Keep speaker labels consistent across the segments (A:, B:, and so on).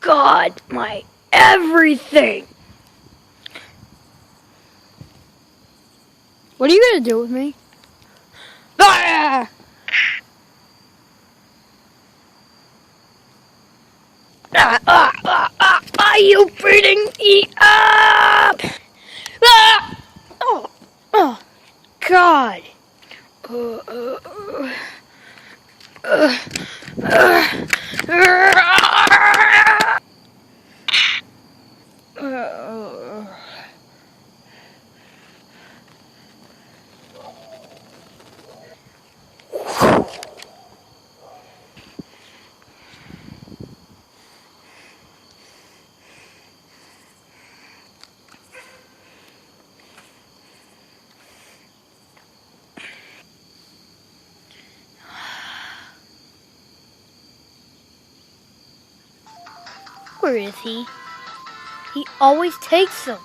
A: God, my everything.
B: What are you gonna do with me?
A: Ah! Are you beating me up? Ah! Oh, God.
B: Where is he? He always takes so long.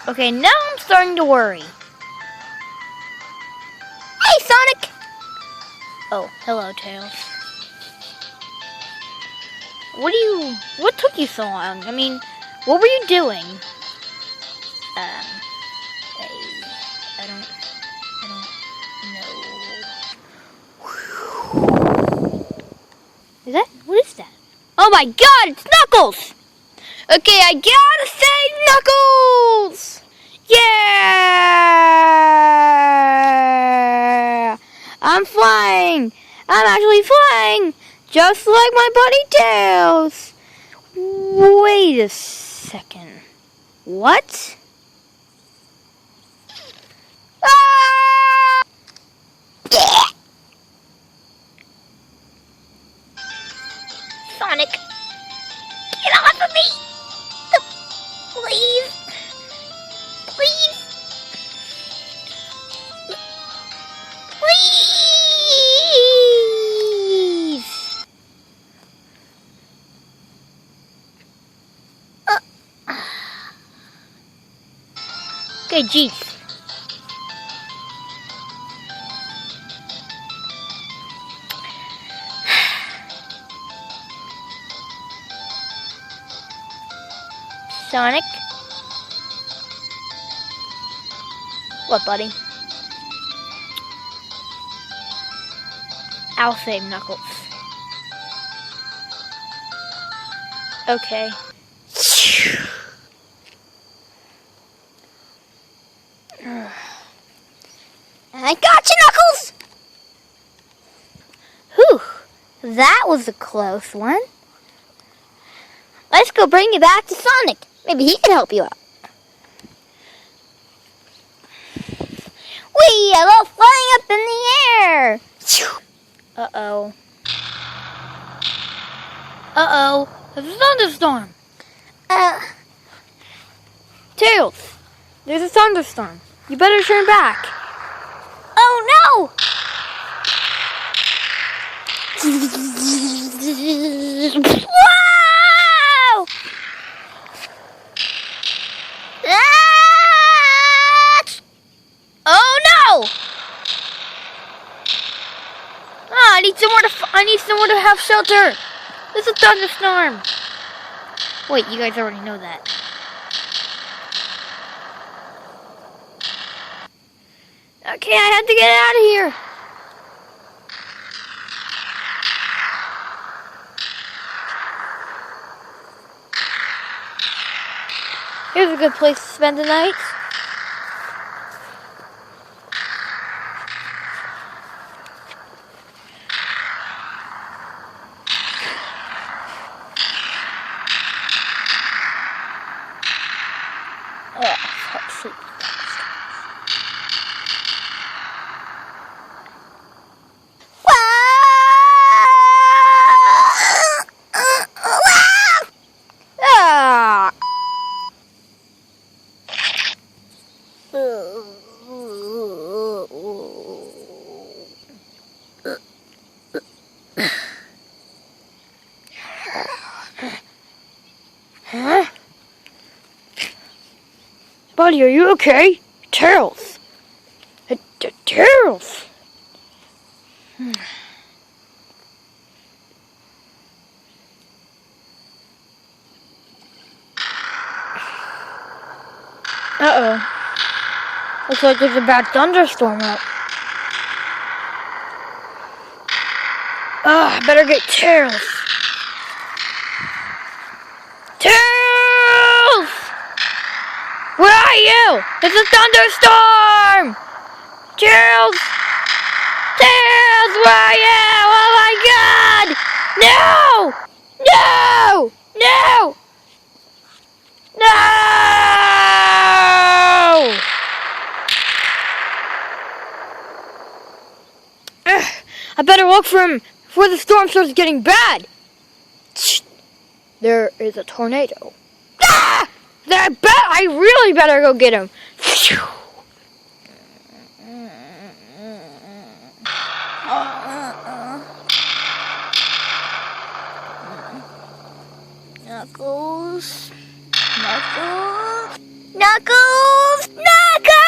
B: Okay, now I'm starting to worry. Hey, Sonic! Oh, hello, Tails. What took you so long? I mean, what were you doing? I don't know. What is that? Oh my God, it's Knuckles! Okay, I gotta say Knuckles! Yeah! I'm flying! I'm actually flying! Just like my buddy Tails! Wait a second. What? Ah! Sonic, get off of me! Please! Please! Please! Okay, jeez. Sonic? What, buddy? I'll save Knuckles. Okay. I got you, Knuckles! Whew, that was a close one. Let's go bring you back to Sonic. Maybe he can help you out. Whee! I love flying up in the air! Uh-oh. Uh-oh. There's a thunderstorm. Tails, there's a thunderstorm. You better turn back. Oh, no! Wow! Ah! Oh, no! I need somewhere to have shelter. There's a thunderstorm. Wait, you guys already know that. Okay, I have to get out of here. Here's a good place to spend the night. Sleep.
A: Buddy, are you okay? Tails. Tails! Uh-oh. Looks like there's a bad thunderstorm out. I better get Tails. Tails! Where are you? It's a thunderstorm! Tails! Tails, where are you? Oh my god! No! No! No! No! I better look for him before the storm starts getting bad. There is a tornado. Ah! I really better go get him.
B: Knuckles. Knuckles. Knuckles. Knuckles!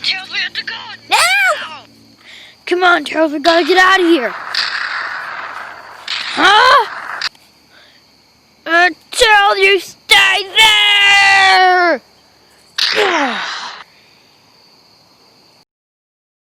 A: Tails, we have to go.
B: No!
A: Come on, Tails, we gotta get out of here. Huh? Tails, you